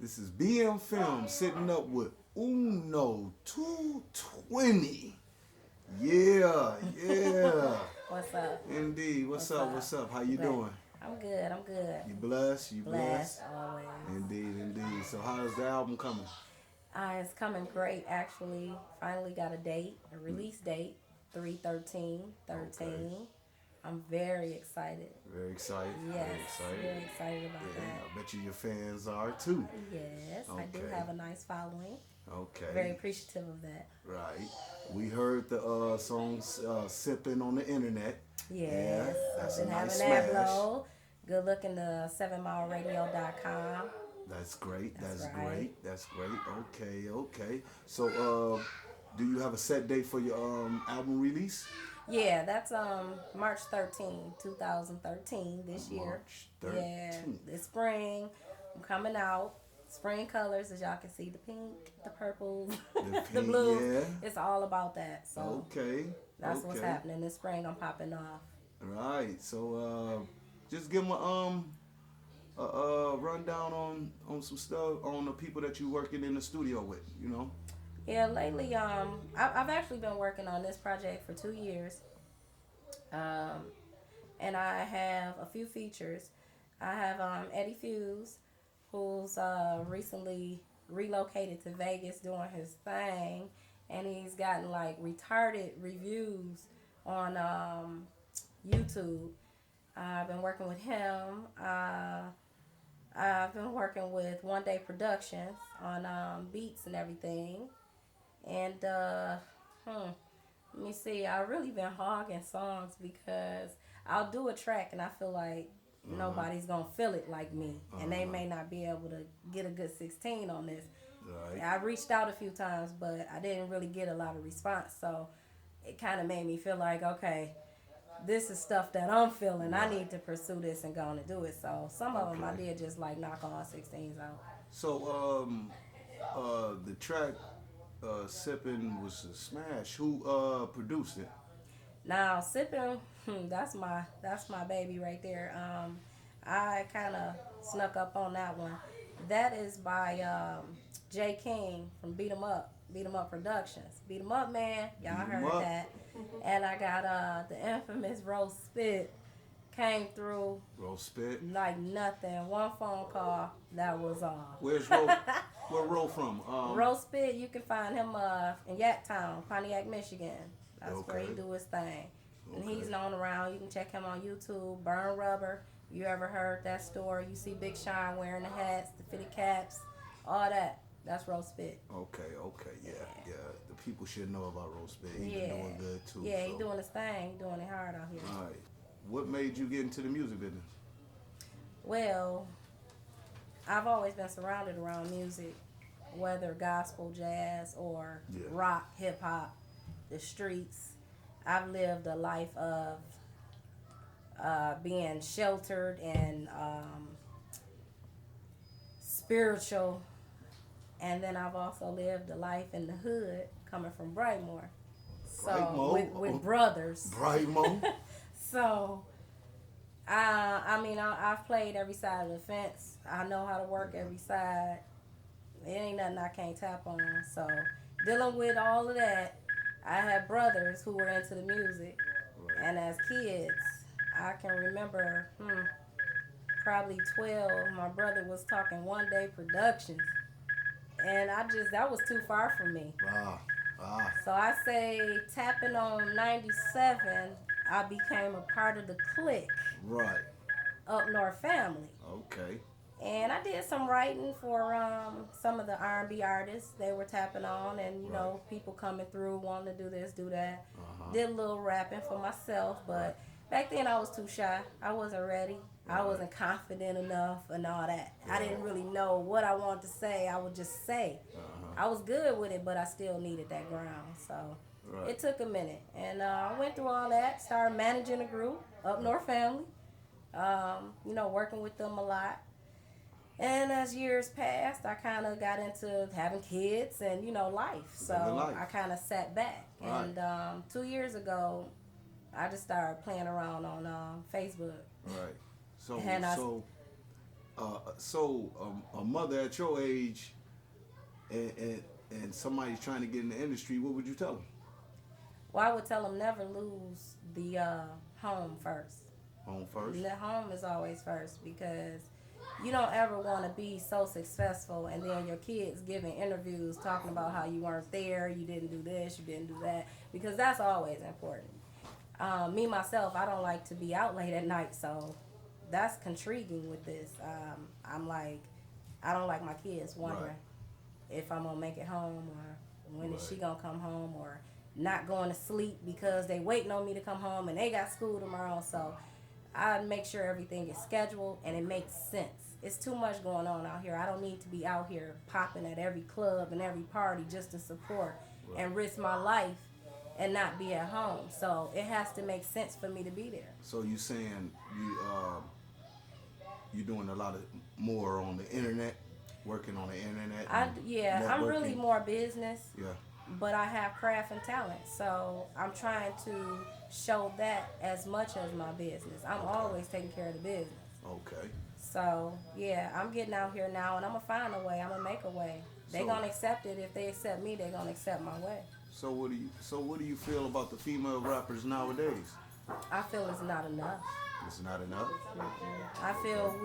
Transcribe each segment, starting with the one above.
This is BM Film sitting up with Uno 220. Yeah, yeah. What's up? Indeed. What's up? What's up? How you Good. doing? I'm good. I'm good. You blessed? You blessed? Blessed always. Indeed, indeed. So how's the album coming? It's coming great actually. Finally got a date, a release date, 3/13/13. Okay. I'm very excited. Very excited. Yes, Very excited. very excited about Yeah, that. I bet you your fans are too. Yes, I do Okay. have a nice following. Okay. Very appreciative of that. Right. We heard the songs sipping on the internet. Yes, that's I've a been nice having that smash. blow. Good looking to 7mileradio.com. That's great. That's That's right. great. That's great. Okay, okay. So, do you have a set date for your album release? Yeah, that's March 13, 2013 this year. March Yeah, 13th. this spring. I'm coming out. Spring colors, as y'all can see, the pink, the purples, the pink, blues. yeah. It's all about that. So Okay. that's okay. what's happening. This spring I'm popping off. Right. So, just give them a rundown on some stuff on the people that you working in the studio with. You know. Yeah, lately, I've actually been working on this project for 2 years. Um, and I have a few features. I have Eddie Fuse, who's recently relocated to Vegas doing his thing, and he's gotten like retarded reviews on YouTube. I've been working with him. I've been working with One Day Productions on beats and everything. And let me see. I've really been hogging songs because I'll do a track and I feel like nobody's gonna feel it like me, and they may not be able to get a good 16 on this. Right. I reached out a few times, but I didn't really get a lot of response, so it kind of made me feel like, okay, this is stuff that I'm feeling. I need to pursue this and go on and do it. So some of them I Okay. did just like knock all 16s out. So, the track "Sipping" was a smash. Who produced it? Now sipping, that's my baby right there. I kind of snuck up on that one. That is by Jay King from Beat 'em Up Productions. Beat 'em Up, man, y'all Beat 'em heard Up. that. And I got the infamous Roast Spit came through Roll Spit. like nothing. One phone call, that was all. Where's Roll? Where Roll from? Roast Spit, you can find him in Yacktown, Pontiac, Michigan. That's where he Okay. do his thing. And Okay. he's known around. You can check him on YouTube. Burn Rubber. You ever heard that store? You see Big Sean wearing the hats, the fitted caps, all that. That's Roast Spit. Okay, yeah. The people should know about Roll Spit. He's Yeah. been doing good too. Yeah, so. he doing his thing. He doing it hard out here. All right. What made you get into the music business? Well, I've always been surrounded around music, whether gospel, jazz, or Yeah. rock, hip hop, the streets. I've lived a life of being sheltered and spiritual, and then I've also lived a life in the hood, coming from Brightmoor. So Brightmoor? with brothers. Brightmo. So, I've played every side of the fence. I know how to work every side. It ain't nothing I can't tap on. So, dealing with all of that, I had brothers who were into the music. Right. And as kids, I can remember, probably 12, my brother was talking One Day Productions. And that was too far for me. Ah. So I say tapping on 97, I became a part of the clique, Right. Up North family. Okay. And I did some writing for some of the R&B artists they were tapping on, and you know, people coming through wanting to do this, do that. Did a little rapping for myself, but back then I was too shy. I wasn't ready. I wasn't confident enough and all that. I didn't really know what I wanted to say. I would just say. I was good with it, but I still needed that ground. So it took a minute. And I went through all that, started managing a group, Up North Family, working with them a lot. And as years passed, I kind of got into having kids and, life. So I kind of sat back. Right. And 2 years ago, I just started playing around on Facebook. Right. So, And A mother at your age, and somebody's trying to get in the industry, what would you tell them? Well, I would tell them never lose the home first. Home first. The home is always first because you don't ever want to be so successful and then your kids giving interviews talking about how you weren't there, you didn't do this, you didn't do that, because that's always important. Me myself, I don't like to be out late at night, so that's intriguing with this. I'm like, I don't like my kids wondering if I'm gonna make it home or when is she gonna come home, or not going to sleep because they waiting on me to come home and they got school tomorrow. So I make sure everything is scheduled and it makes sense. It's too much going on out here. I don't need to be out here popping at every club and every party just to support and risk my life and not be at home. So it has to make sense for me to be there. So you saying you doing a lot of more on the internet, working on the internet? I'm really more business. Yeah. But I have craft and talent, so I'm trying to show that as much as my business. I'm always taking care of the business. Okay. So, yeah, I'm getting out here now, and I'm going to find a way. I'm going to make a way. They're going to accept it. If they accept me, they're going to accept my way. So what do you feel about the female rappers nowadays? I feel it's not enough. It's not enough? I feel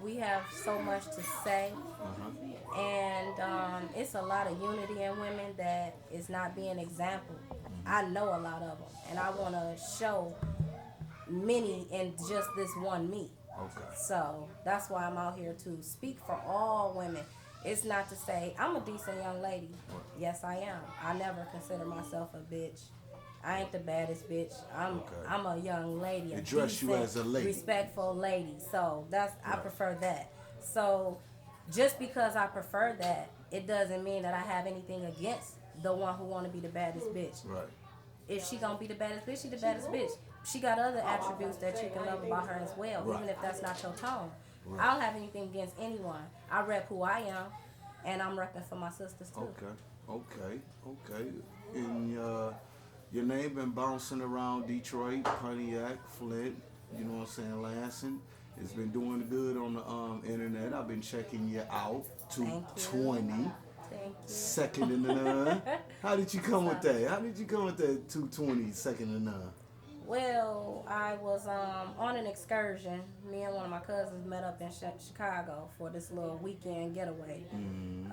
we have so much to say, and it's a lot of unity in women that is not being exampled. I know a lot of them, and I want to show many in just this one me. Okay. So that's why I'm out here to speak for all women. It's not to say I'm a decent young lady. Yes, I am. I never consider myself a bitch. I ain't the baddest bitch. I'm a young lady. They dress you as a lady. Respectful lady. So I prefer that. So just because I prefer that, it doesn't mean that I have anything against the one who want to be the baddest bitch. Right. If she gonna be the baddest bitch, she the baddest bitch. She got other attributes that you can love about her as well, even if that's not your tone. Right. I don't have anything against anyone. I rep who I am, and I'm repping for my sisters too. Okay. And your name been bouncing around Detroit, Pontiac, Flint, you know what I'm saying, Lansing. It's been doing good on the internet. I've been checking you out. 220. Thank you. Second in the none. How did you come with that? How did you come with that 220, second in the none? Well, I was on an excursion. Me and one of my cousins met up in Chicago for this little weekend getaway. Mm-hmm.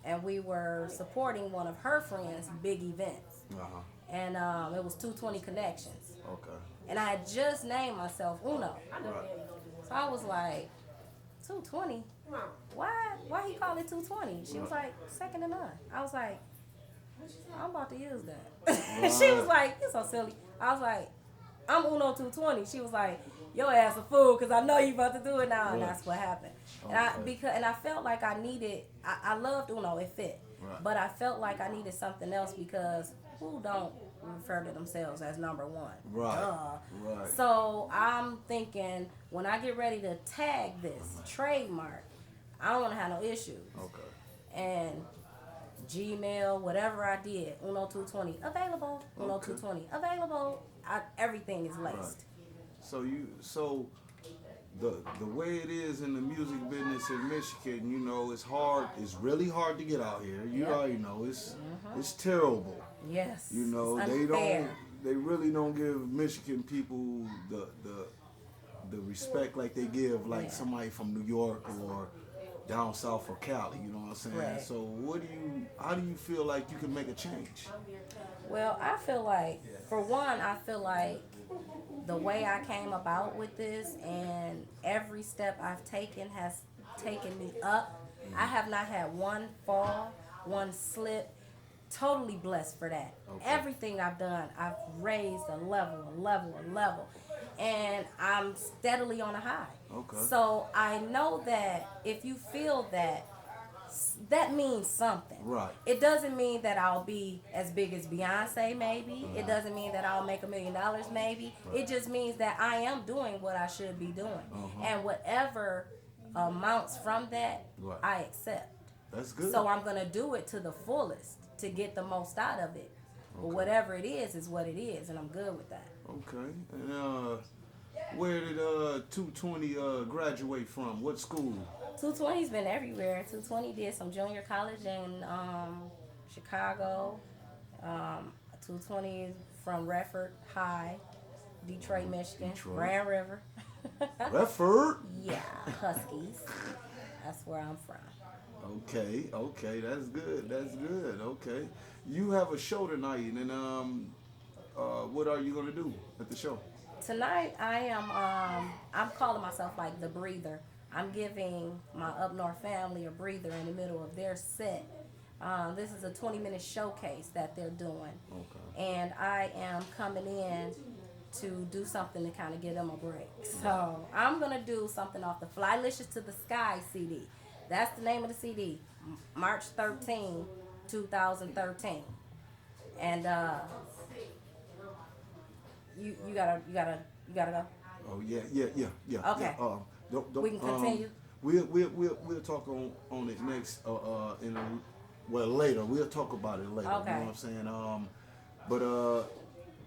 And we were supporting one of her friends' big events. Uh-huh. And it was 220 Connections. Okay. And I had just named myself Uno. Right. So I was like, 220? Why he call it 220? She was like, second to none. I was like, I'm about to use that. She was like, you're so silly. I was like, I'm Uno 220. She was like, your ass a fool because I know you about to do it now. And that's what happened. Okay. And I felt like I needed, I loved Uno, it fit. Right. But I felt like I needed something else because who don't refer to themselves as number one? Right. Right. So I'm thinking when I get ready to tag this trademark, I don't want to have no issues. Okay. And Gmail, whatever I did, Uno 220 available. Uno 220 available. Everything is laced. Right. So the way it is in the music business in Michigan, you know, it's hard. It's really hard to get out here. You already know it's terrible. Yes. You know, they really don't give Michigan people the respect like they give like somebody from New York or down south or Cali, you know what I'm saying? Right. So how do you feel like you can make a change? Well, I feel like, for one, the way I came about with this and every step I've taken has taken me up. I have not had one fall, one slip. Totally blessed for that. Okay. Everything I've done, I've raised a level. And I'm steadily on a high. Okay. So I know that if you feel that, that means something. Right. It doesn't mean that I'll be as big as Beyonce, maybe. It doesn't mean that I'll make $1 million, maybe. Right. It just means that I am doing what I should be doing. And whatever amounts from that, I accept. That's good. So I'm going to do it to the fullest to get the most out of it. But whatever it is what it is, and I'm good with that. Okay. And Where did 220 graduate from? What school? 220's been everywhere. 220 did some junior college in Chicago. 220 is from Redford High, Detroit, Michigan. Detroit. Grand River. Redford? Yeah, Huskies. That's where I'm from. Okay, that's good. Okay. You have a show tonight, and what are you gonna do at the show? Tonight I am I'm calling myself like the breather. I'm giving my Up North family a breather in the middle of their set. This is a 20-minute showcase that they're doing. Okay. And I am coming in to do something to kind of give them a break. So I'm going to do something off the Flylicious to the Sky CD. That's the name of the CD. March 13, 2013. And you gotta go. Oh yeah. Okay. Yeah. Don't, We can continue. We'll talk on it next. Later. We'll talk about it later. Okay. You know what I'm saying? But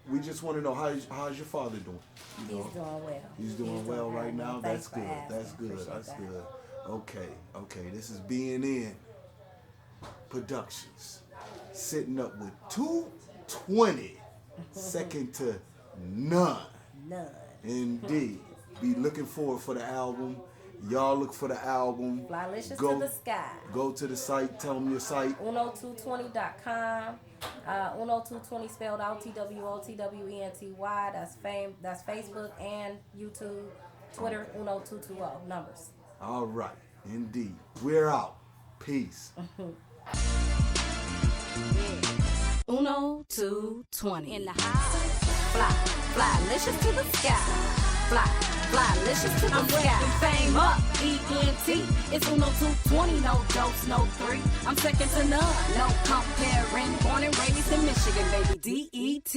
we just want to know how's your father doing? He's doing well. He's doing well right now. Thanks That's good. for asking. That's good. Appreciate That's that. good. Okay. This is BNN Productions, sitting up with 220, second to none. None. Indeed. Be looking forward for the album. Y'all look for the album. Flylicious to the Sky. Go to the site. Tell them your site. Uno220.com. Uno220 spelled out TWOTWENTY. That's Facebook and YouTube. Twitter, Uno220. Numbers. All right. Indeed. We're out. Peace. Uno220 in the house. Flylicious to the sky. Flylicious to the sky. I'm fame up, ENT. It's Uno 220, no dose, no 3. I'm second to none, no comparing. Born and raised in Michigan, baby, DET.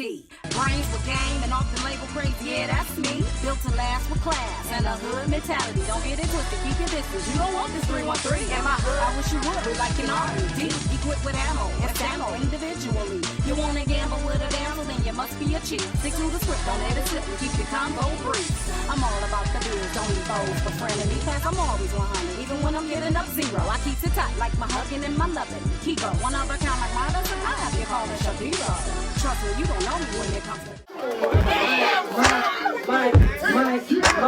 Brains with game and off the label crazy, yeah, that's me. Built to last with class and a hood mentality. Don't get it twisted, keep your distance. You don't want this 313 in my hood. I wish you would, we like an R&D. Equipped with ammo and ammo individually. You wanna gamble with a damsel, then you must be a cheat. Stick to the script, don't let it slip and keep your combo brief. I'm all about the biz, don't need foes for frenemy. Cause I'm always 100, even when I'm getting up zero. I keep it tight like my hugging and my loving. Keep up one other count like my dozen. I have you calling Shakira. Trust me, you don't know me when it comes to Mike.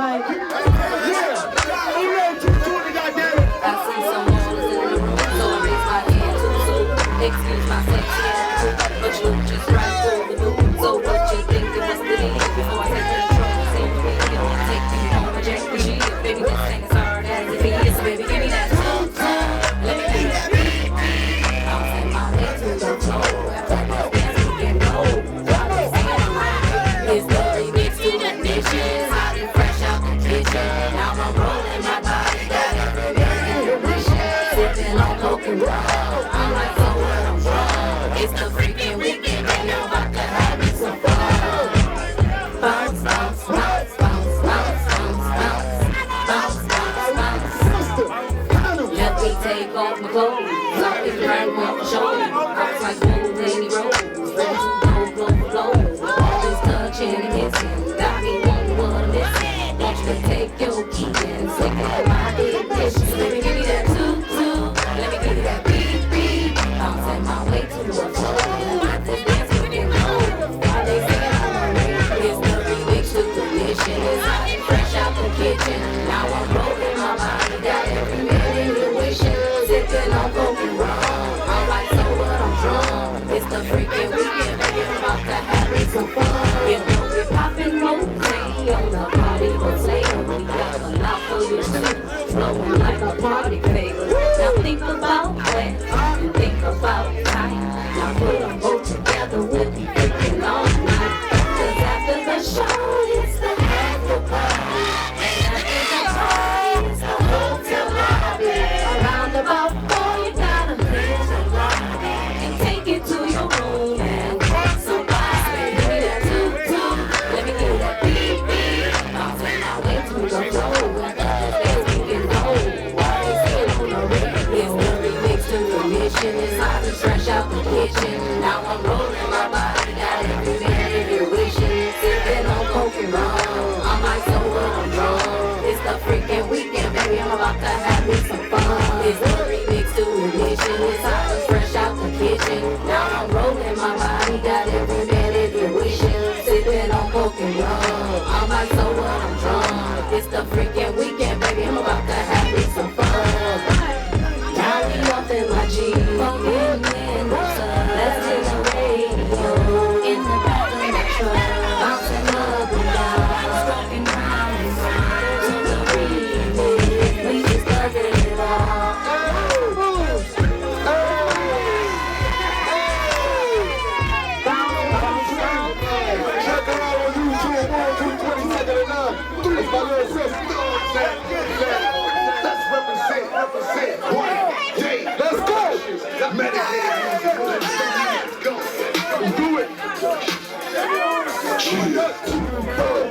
Yeah. Uno 220, goddamn. I see some walls in the room, so I raise my hand too soon. Excuse my sexy attitude, but you just right through the moon. So what you think it was to be before I take control? Say for me, you don't take me home, reject the shield. Baby, this ain't as hard as it is. Baby, give me that tongue. Let me give you that beat. I'll take my head to the floor. After that dance, we can go. While they sing along, it's the remix to the dishes. Hot and fresh out the kitchen. Now I'm rolling my body, got everything in the mission. Sipping on coke and roll. I'm like, so what, I'm drunk. It's the freaking weekend, and I'm about to have me some fun. Bounce, bounce, bounce, bounce, bounce, bounce, bounce, bounce, bounce, bounce. Let me take off my clothes. Drop it right on my shoulder. I was like, whoa, lady rose. Ready to go flow. All this touching and kissing. Got me wanting what I'm missing. Want you to take your key and stick it in my ignition. Let me give you that toot. Let me give you that beat. Bouncing my way to the floor. Got this dance we can go. While they singing on the radio. It's the remix to the mission. It's hot and fresh out the kitchen. Now I'm rolling my body. Got every minute you're wishing. Sipping on coke and rum. I'm like, so what, I'm drunk. It's the freaking weekend, baby, I'm about to have some fun. You know we're popping rosé on the party rosé. We got a lot for you too, flowing like a party favor. Now think about wet and think about tight. Now put them both together, we'll be freaking all night. Cause after the show, it's the after party. And after the party, it's the hotel lobby. Around about 4, you gotta live the lobby and take it to your room and get some vibes. Baby, give me that toot. Let me give you that beat. Bouncing my way to the floor. After this dance, we can go. While they singing on the radio. It's the remix to the mission. It's hot and fresh out the kitchen. Now I'm rolling my body. my little sister. Let's represent. One day. Let's go. Meditate. Let's go. Let's do it.